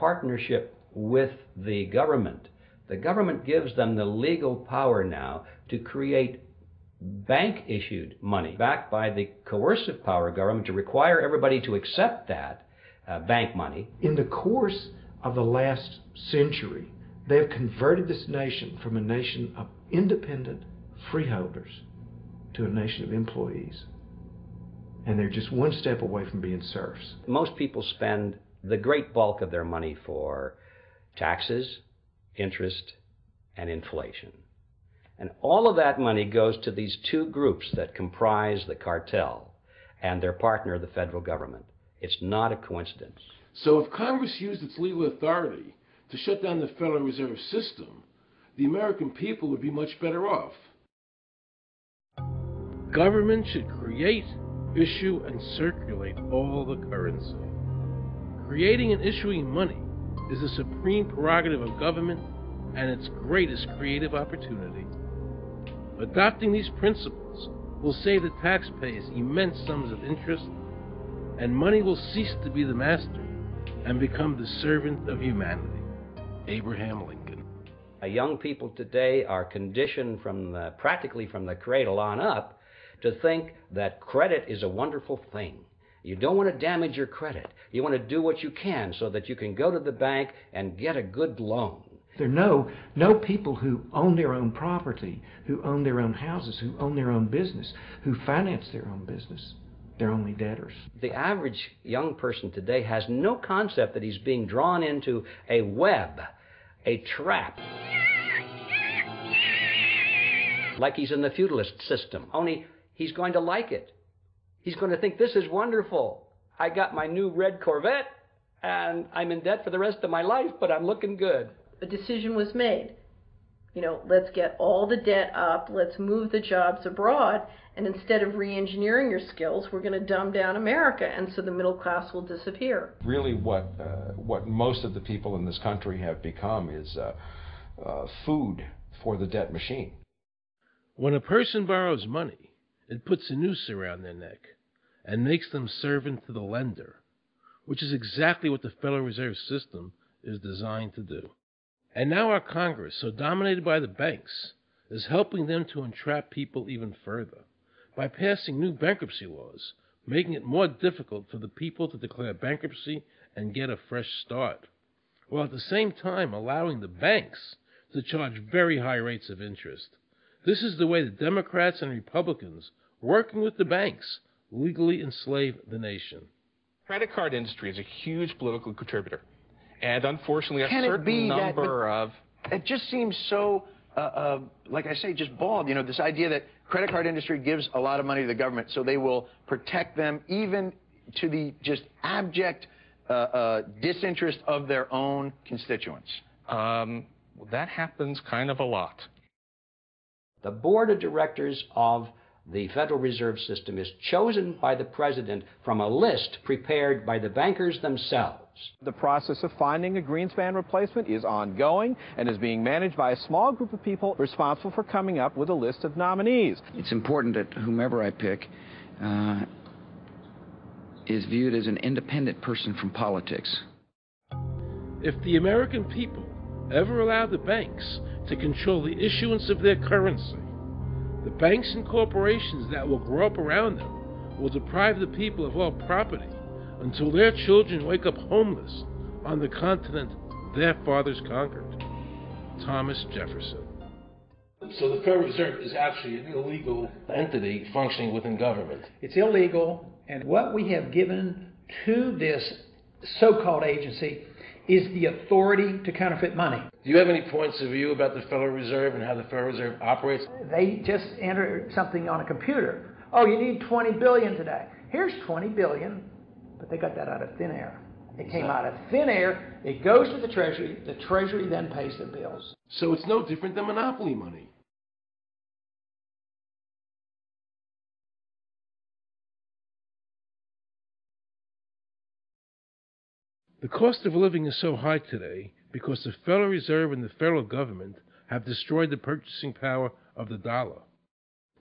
partnership with the government. The government gives them the legal power now to create bank-issued money, backed by the coercive power of government to require everybody to accept that bank money. In the course of the last century, they have converted this nation from a nation of independent freeholders to a nation of employees. And they're just one step away from being serfs. Most people spend the great bulk of their money for taxes, interest, and inflation. And all of that money goes to these two groups that comprise the cartel and their partner, the federal government. It's not a coincidence. So if Congress used its legal authority to shut down the Federal Reserve System, the American people would be much better off. Government should create, issue, and circulate all the currency. Creating and issuing money is the supreme prerogative of government and its greatest creative opportunity. Adopting these principles will save the taxpayers immense sums of interest, and money will cease to be the master and become the servant of humanity. Abraham Lincoln. Young people today are conditioned practically from the cradle on up to think that credit is a wonderful thing. You don't want to damage your credit. You want to do what you can so that you can go to the bank and get a good loan. There are no people who own their own property, who own their own houses, who own their own business, who finance their own business. They're only debtors. The average young person today has no concept that he's being drawn into a web, a trap. Like he's in the feudalist system, only he's going to like it. He's going to think, this is wonderful. I got my new red Corvette, and I'm in debt for the rest of my life, but I'm looking good. A decision was made. Let's get all the debt up, let's move the jobs abroad, and instead of re-engineering your skills, we're going to dumb down America, and so the middle class will disappear. Really what most of the people in this country have become is food for the debt machine. When a person borrows money, it puts a noose around their neck and makes them servant to the lender, which is exactly what the Federal Reserve System is designed to do. And now our Congress, so dominated by the banks, is helping them to entrap people even further by passing new bankruptcy laws, making it more difficult for the people to declare bankruptcy and get a fresh start, while at the same time allowing the banks to charge very high rates of interest. This is the way the Democrats and Republicans, working with the banks, legally enslave the nation. Credit card industry is a huge political contributor. And unfortunately, a certain number of... It just seems so, like I say, just bald. This idea that credit card industry gives a lot of money to the government, so they will protect them even to the just abject disinterest of their own constituents. That happens kind of a lot. The board of directors of the Federal Reserve System is chosen by the president from a list prepared by the bankers themselves. The process of finding a Greenspan replacement is ongoing and is being managed by a small group of people responsible for coming up with a list of nominees. It's important that whomever I pick is viewed as an independent person from politics. If the American people ever allow the banks to control the issuance of their currency, the banks and corporations that will grow up around them will deprive the people of all property until their children wake up homeless on the continent their fathers conquered. Thomas Jefferson. So the Federal Reserve is actually an illegal entity functioning within government. It's illegal, and what we have given to this so-called agency is the authority to counterfeit money. Do you have any points of view about the Federal Reserve and how the Federal Reserve operates? They just enter something on a computer. Oh, you need 20 billion today. Here's 20 billion, but they got that out of thin air. It came out of thin air, it goes to the Treasury then pays the bills. So it's no different than monopoly money. The cost of living is so high today because the Federal Reserve and the federal government have destroyed the purchasing power of the dollar.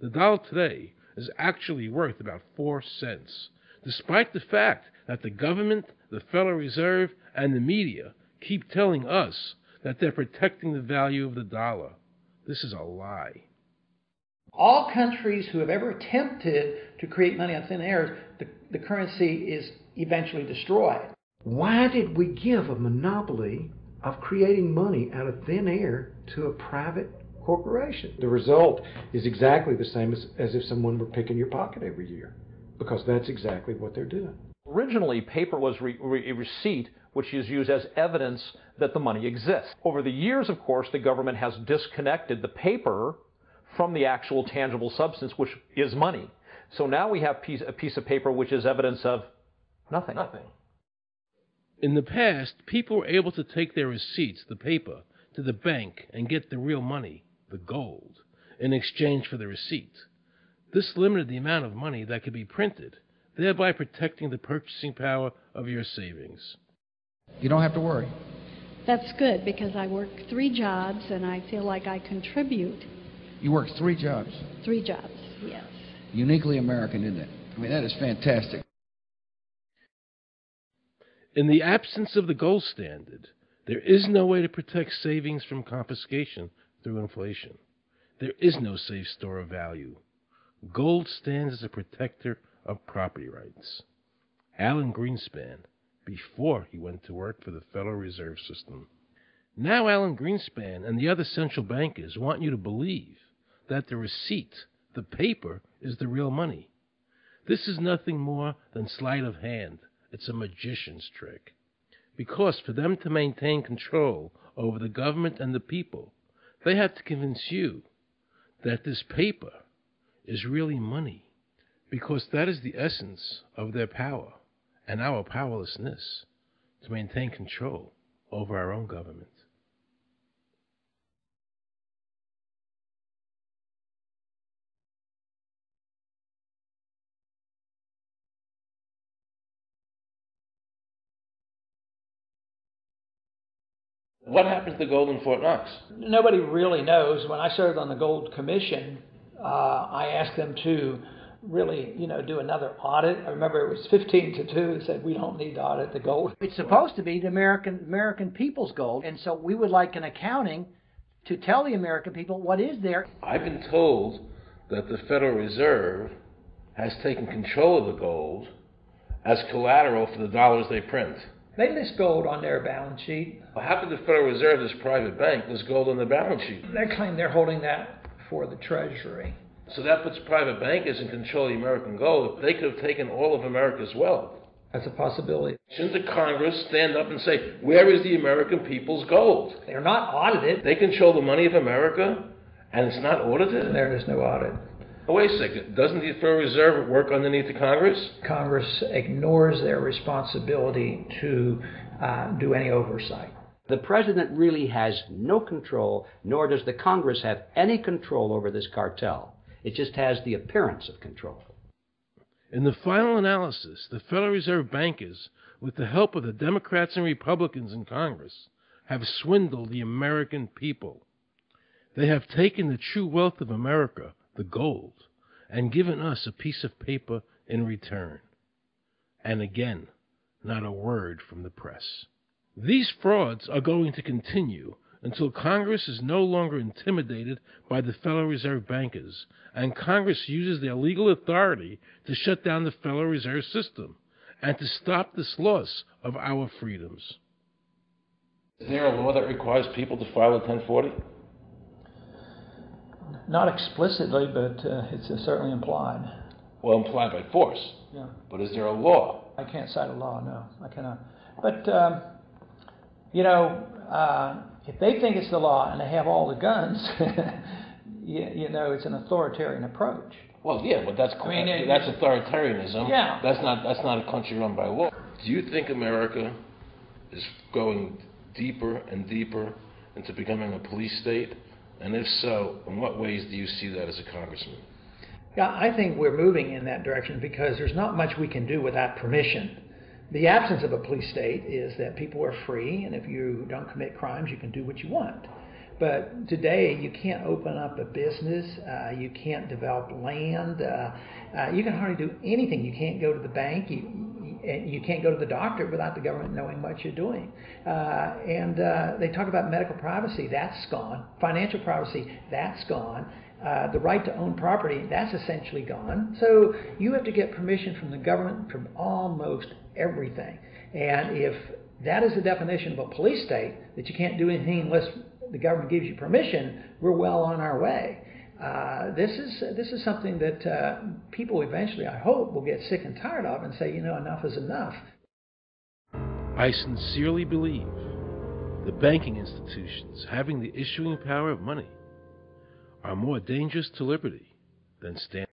The dollar today is actually worth about 4 cents, despite the fact that the government, the Federal Reserve, and the media keep telling us that they're protecting the value of the dollar. This is a lie. All countries who have ever attempted to create money on thin air, the currency is eventually destroyed. Why did we give a monopoly of creating money out of thin air to a private corporation? The result is exactly the same as if someone were picking your pocket every year, because that's exactly what they're doing. Originally, paper was a receipt which is used as evidence that the money exists. Over the years, of course, the government has disconnected the paper from the actual tangible substance, which is money. So now we have a piece of paper which is evidence of nothing. In the past, people were able to take their receipts, the paper, to the bank and get the real money, the gold, in exchange for the receipt. This limited the amount of money that could be printed, thereby protecting the purchasing power of your savings. You don't have to worry. That's good, because I work 3 jobs and I feel like I contribute. You work 3 jobs. 3 jobs, yes. Uniquely American, isn't it? I mean, that is fantastic. In the absence of the gold standard, there is no way to protect savings from confiscation through inflation. There is no safe store of value. Gold stands as a protector of property rights. Alan Greenspan, before he went to work for the Federal Reserve System. Now Alan Greenspan and the other central bankers want you to believe that the receipt, the paper, is the real money. This is nothing more than sleight of hand. It's a magician's trick. Because for them to maintain control over the government and the people, they have to convince you that this paper is really money, because that is the essence of their power and our powerlessness to maintain control over our own government. What happened to the gold in Fort Knox? Nobody really knows. When I served on the Gold Commission, I asked them to really, do another audit. I remember it was 15-2. They said, we don't need to audit the gold. It's supposed to be the American people's gold, and so we would like an accounting to tell the American people what is there. I've been told that the Federal Reserve has taken control of the gold as collateral for the dollars they print. They list gold on their balance sheet. How could the Federal Reserve, this private bank, list gold on their balance sheet? They claim they're holding that for the Treasury. So that puts private bankers in control of the American gold. They could have taken all of America's wealth. That's a possibility. Shouldn't the Congress stand up and say, where is the American people's gold? They're not audited. They control the money of America, and it's not audited? There is no audit. Oh, wait a second. Doesn't the Federal Reserve work underneath the Congress? Congress ignores their responsibility to do any oversight. The president really has no control, nor does the Congress have any control over this cartel. It just has the appearance of control. In the final analysis, the Federal Reserve bankers, with the help of the Democrats and Republicans in Congress, have swindled the American people. They have taken the true wealth of America, the gold, and given us a piece of paper in return. And again, not a word from the press. These frauds are going to continue until Congress is no longer intimidated by the Federal Reserve bankers, and Congress uses their legal authority to shut down the Federal Reserve System and to stop this loss of our freedoms. Is there a law that requires people to file a 1040? Not explicitly, but it's certainly implied. Well, implied by force. Yeah. But is there a law? I can't cite a law, no. I cannot. But, if they think it's the law and they have all the guns, it's an authoritarian approach. Well, yeah, but that's authoritarianism. Yeah. That's not a country run by law. Do you think America is going deeper and deeper into becoming a police state? And if so, in what ways do you see that as a congressman? Yeah, I think we're moving in that direction because there's not much we can do without permission. The absence of a police state is that people are free, and if you don't commit crimes, you can do what you want. But today, you can't open up a business, you can't develop land, you can hardly do anything. You can't go to the bank, and you can't go to the doctor without the government knowing what you're doing. And they talk about medical privacy, that's gone. Financial privacy, that's gone. The right to own property, that's essentially gone. So you have to get permission from the government from almost everything. And if that is the definition of a police state, that you can't do anything unless the government gives you permission, we're well on our way. This is something that people eventually, I hope, will get sick and tired of and say, enough is enough. I sincerely believe the banking institutions having the issuing power of money are more dangerous to liberty than standard.